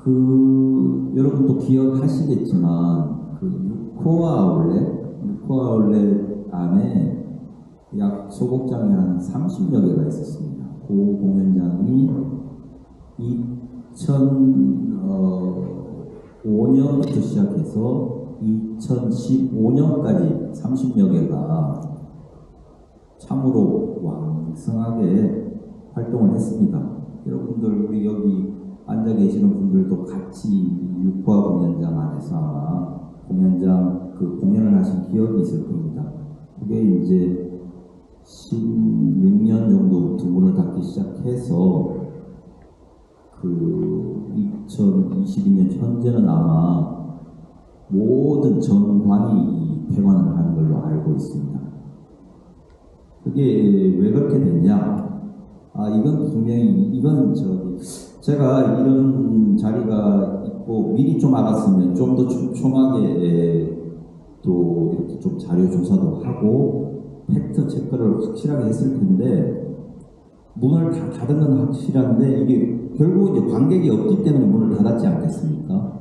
여러분도 기억하시겠지만, 유코아 아울렛 안에 약 소극장이 한 30여 개가 있었습니다. 그 공연장이 2005년부터 시작해서 2015년까지 30여 개가 참으로 왕성하게 활동을 했습니다. 여러분들, 우리 여기 앉아 계시는 분들도 같이 유코아 공연장 안에서 아마 공연을 하신 기억이 있을 겁니다. 그게 이제 16년 정도부터 문을 닫기 시작해서 2022년 현재는 아마 모든 전관이 폐관을 하는 걸로 알고 있습니다. 그게 왜 그렇게 됐냐? 이건 분명히, 제가 이런 자리가 있고 미리 좀 알았으면 좀 더 촘촘하게 또 이렇게 좀 자료 조사도 하고 팩트 체크를 확실하게 했을 텐데, 문을 다 닫은 건 확실한데 이게 결국 이제 관객이 없기 때문에 문을 닫았지 않겠습니까?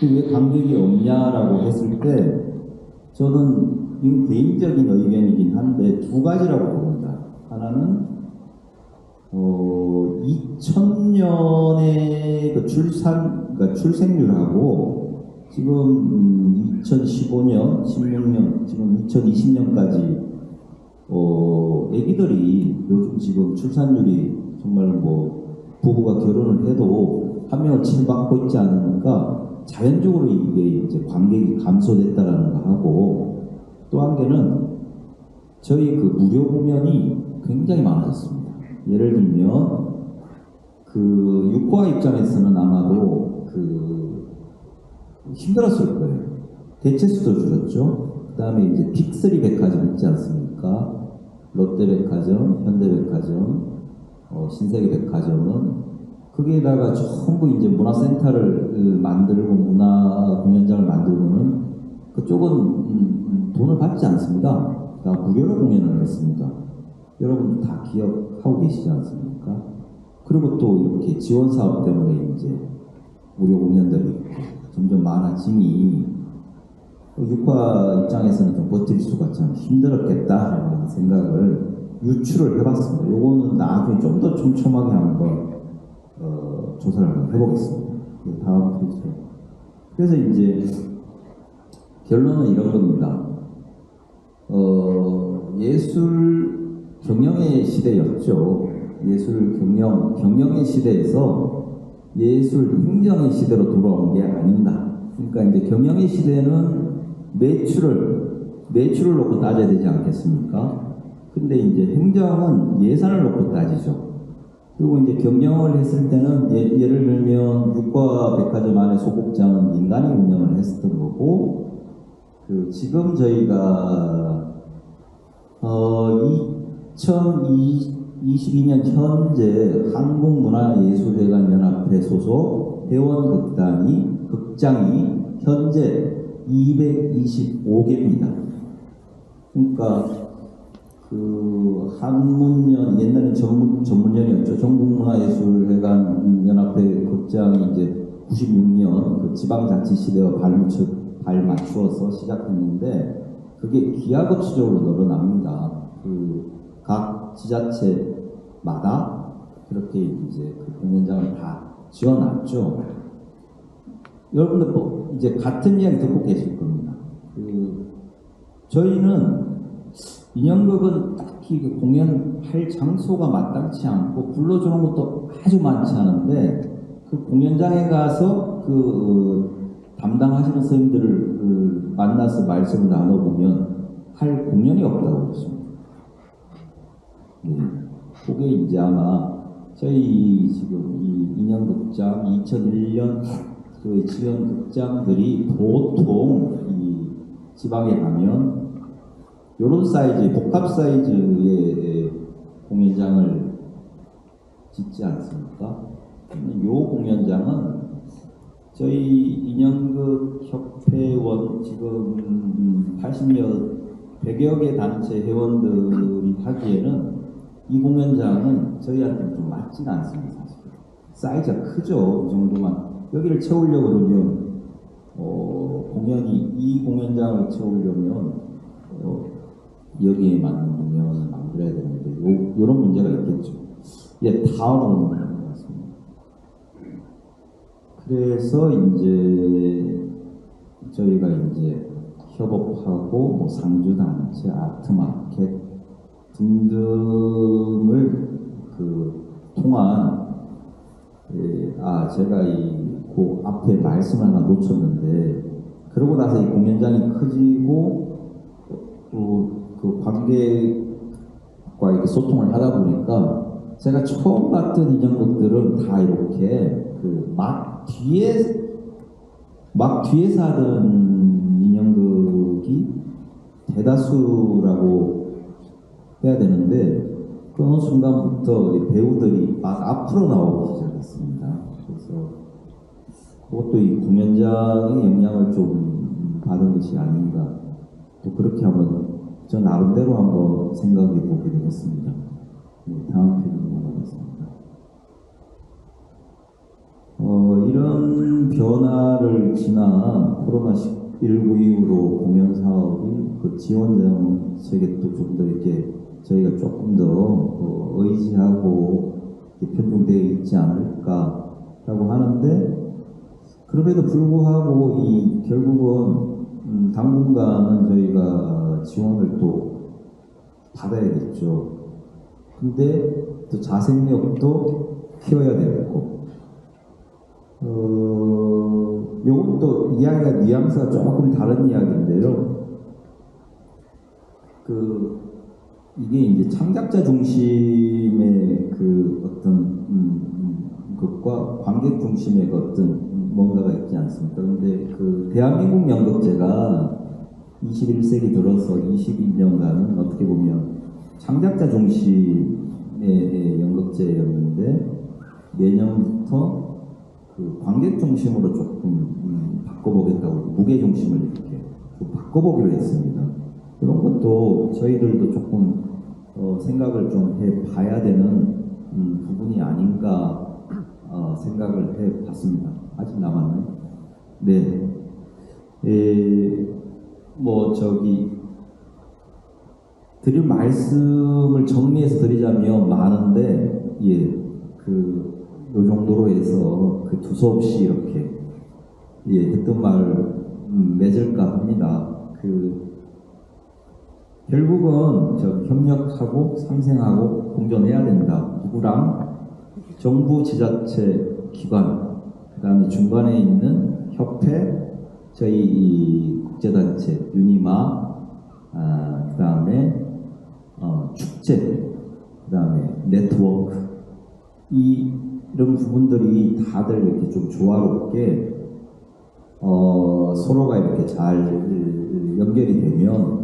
왜 관객이 없냐라고 했을 때, 저는 이건 개인적인 의견이긴 한데 두 가지라고 봅니다. 하나는 2000년의 출생률하고 지금 2015년, 16년, 지금 2020년까지 애기들이 요즘 지금 출산율이 정말 부부가 결혼을 해도 한 명을 치료받고 있지 않으니까 자연적으로 이게 이제 관객이 감소됐다라는 거 하고, 또 한 개는 저희 무료 공연이 굉장히 많아졌습니다. 예를 들면 유코아 입장에서는 아마도 힘들었을 거예요. 대체수도 줄었죠. 그 다음에 이제 빅3 백화점 있지 않습니까? 롯데백화점, 현대백화점, 신세계백화점은 거기에다가 전부 이제 문화센터를 만들고 문화 공연장을 만들고는 그쪽은 돈을 받지 않습니다. 다 무료로 공연을 했습니다. 여러분도 다 기억하고 계시지 않습니까? 그리고 또 이렇게 지원 사업 때문에 이제 무료 공연들이 점점 많아지니 유코아 입장에서는 좀 버틸 수가 참 힘들었겠다라는 생각을 유추를 해봤습니다. 요거는 나중에 좀 더 촘촘하게 한번 조사를 한번 해보겠습니다. 다음 페이지. 그래서 이제 결론은 이런 겁니다. 예술 경영의 시대였죠. 예술 경영의 시대에서 예술 행정의 시대로 돌아온 게 아닙니다. 그러니까 이제 경영의 시대는 매출을 놓고 따져야 되지 않겠습니까? 근데 이제 행정은 예산을 놓고 따지죠. 그리고 이제 경영을 했을 때는 예를 들면 유코아 백화점 안에 소극장은 인간이 운영을 했었던 거고, 지금 저희가 2022년 현재 한국문화예술회관연합회 소속 극장이 현재 225개입니다. 그러니까 한문연, 옛날엔 전문연이었죠. 전국문화예술회관연합회 극장이 이제 96년 지방자치시대와 발맞추어서 시작했는데, 그게 기하급수적으로 늘어납니다. 각 지자체마다 그렇게 이제 공연장을 다 지어놨죠. 여러분들 이제 같은 이야기 듣고 계실 겁니다. 저희는 인형극은 딱히 공연할 장소가 마땅치 않고 불러주는 것도 아주 많지 않은데, 공연장에 가서 담당하시는 선생님들을 만나서 말씀을 나눠보면 할 공연이 없다고 그랬습니다. 그게 이제 아마 저희 지금 이 인형극장 2001년 지원 극장들이 보통 이 지방에 가면 이런 사이즈, 복합 사이즈의 공연장을 짓지 않습니까? 이 공연장은 저희 인형극 협회원 지금 100여 개 단체 회원들이 하기에는 이 공연장은 저희한테는 좀 맞지는 않습니다. 사실 사이즈가 크죠. 이 정도만 여기를 채우려고 그러면 공연이 이 공연장을 채우려면 여기에 맞는 공연을 만들어야 되는데 이런 문제가 있겠죠. 예, 다음으로 넘어가는 것 같습니다. 그래서 이제 저희가 이제 협업하고 뭐 상주단체, 아트마켓 등등을 통한 제가 그 앞에 말씀 하나 놓쳤는데 그러고 나서 이 공연장이 커지고 그 관객과 이렇게 소통을 하다 보니까 제가 처음 봤던 인형극들은 다 이렇게 막 뒤에서 하던 인형극이 대다수라고 해야 되는데 그 어느 순간부터 배우들이 막 앞으로 나오기 시작했습니다. 그래서 그것도 이 공연장의 영향을 좀 받은 것이 아닌가 또 그렇게 한번 저 나름대로 한번 생각해 보기로 했습니다. 네, 다음 편으로 넘어가겠습니다. 이런 변화를 지난 코로나19 이후로 공연 사업이 그 지원 정책에 또 좀 더 이렇게 저희가 조금 더 의지하고 편중되어 있지 않을까라고 하는데 그럼에도 불구하고 결국은 당분간은 저희가 지원을 또 받아야겠죠. 근데 또 자생력도 키워야 되겠고 요것도 이야기가 뉘앙스가 조금 다른 이야기인데요. 이게 이제 창작자 중심의 어떤 것과 관객 중심의 어떤 뭔가가 있지 않습니까? 근데 대한민국 연극제가 21세기 들어서 22년간은 어떻게 보면 창작자 중심의 연극제였는데 내년부터 관객 중심으로 조금 바꿔보겠다고 무게 중심을 이렇게 바꿔보기로 했습니다. 그런 것도 저희들도 조금 생각을 좀 해봐야 되는 부분이 아닌가 생각을 해봤습니다. 아직 남았나요? 네. 드릴 말씀을 정리해서 드리자면 많은데 요 정도로 해서 두서없이 이렇게 했던 말을 맺을까 합니다. 결국은 협력하고 상생하고 공존해야 된다. 누구랑? 정부, 지자체, 기관, 그 다음에 중간에 있는 협회, 저희 국제단체, 유니마, 그 다음에 축제, 그 다음에 네트워크, 이런 부분들이 다들 이렇게 좀 조화롭게 서로가 이렇게 잘 연결이 되면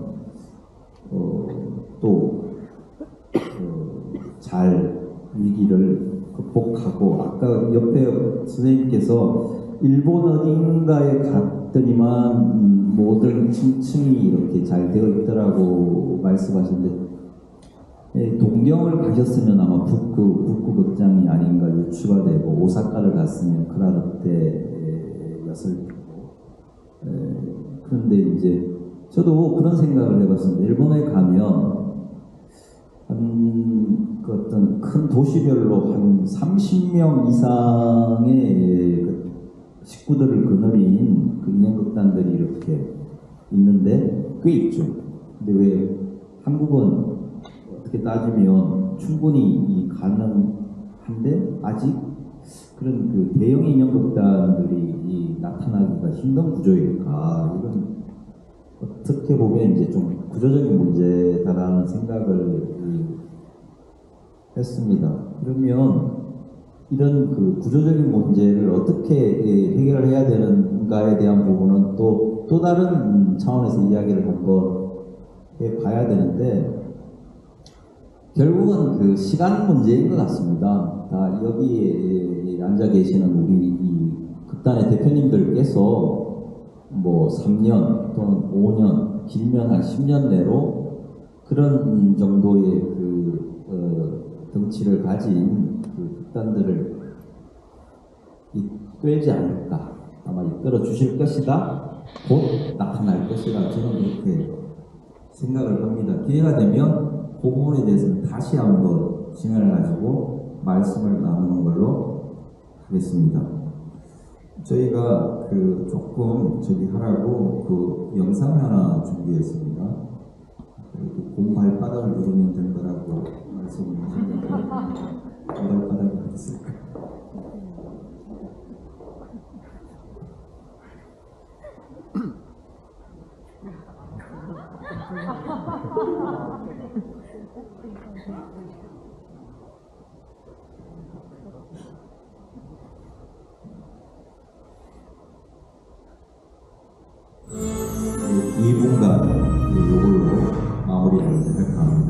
잘 위기를 극복하고 아까 옆에 선생님께서 일본 어딘가에 갔더니만 모든 층층이 이렇게 잘 되어 있더라고 말씀하셨는데 동경을 가셨으면 아마 북구 극장이 아닌가 유추가 되고 오사카를 갔으면 크라르테였을 테고 그런데 이제 저도 그런 생각을 해봤습니다. 일본에 가면 어떤 큰 도시별로 한 30명 이상의 식구들을 거느린 인형극단들이 이렇게 있는데 꽤 있죠. 근데 왜 한국은 어떻게 따지면 충분히 가능한데 아직 그런 대형 인형극단들이 나타나기가 힘든 구조일까? 이건 어떻게 보면 이제 좀 구조적인 문제다라는 생각을 했습니다. 그러면 이런 구조적인 문제를 어떻게 해결을 해야 되는가에 대한 부분은 또 다른 차원에서 이야기를 한번 해봐야 되는데 결국은 시간 문제인 것 같습니다. 다 여기에 앉아 계시는 우리 이 극단의 대표님들께서 뭐 3년 또는 5년, 길면 한 10년 내로 그런 정도의 덩치를 가진 극단들을 이끌지 않을까, 아마 이끌어 주실 것이다, 곧 나타날 것이다, 저는 그렇게 생각을 합니다. 기회가 되면 그 부분에 대해서는 다시 한번 시간을 가지고 말씀을 나누는 걸로 하겠습니다. 저희가 조금 하라고 영상 하나 준비했습니다. 곰 발바닥을 누르면 된 거라고 말씀을 하셨는데 곰 발바닥이 어디 있을까? 이 분간 이걸로 마무리하도록 할까 합니다.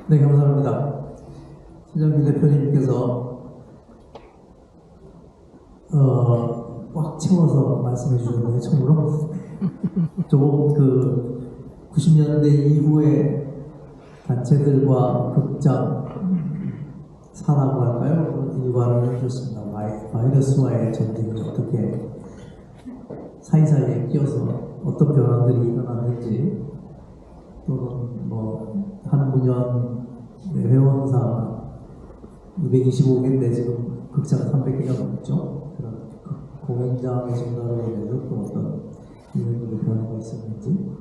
네, 감사합니다. 신정길 대표님께서 꽉 채워서 말씀해 주셨는데, 처음으로 조금 90년대 이후에 단체들과 극장, 사라고 할까요? 일관을 해주셨습니다. 바이러스와의 전쟁이 어떻게 사이사이에 끼어서 어떤 변화들이 일어났는지, 또는 한문연 회원사 225개인데 지금 극장 300개가 넘죠. 그런 공연장의 증가로 인해서 또 어떤 이런 변화가 있었는지,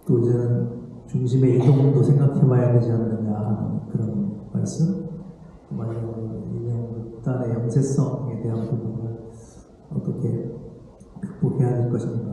또 이제는 중심의 이동도 생각해봐야 되지 않느냐 하는 그런 말씀, 또 마지막으로 인형극단의 영세성에 대한 부분을 어떻게 극복해야 될 것인가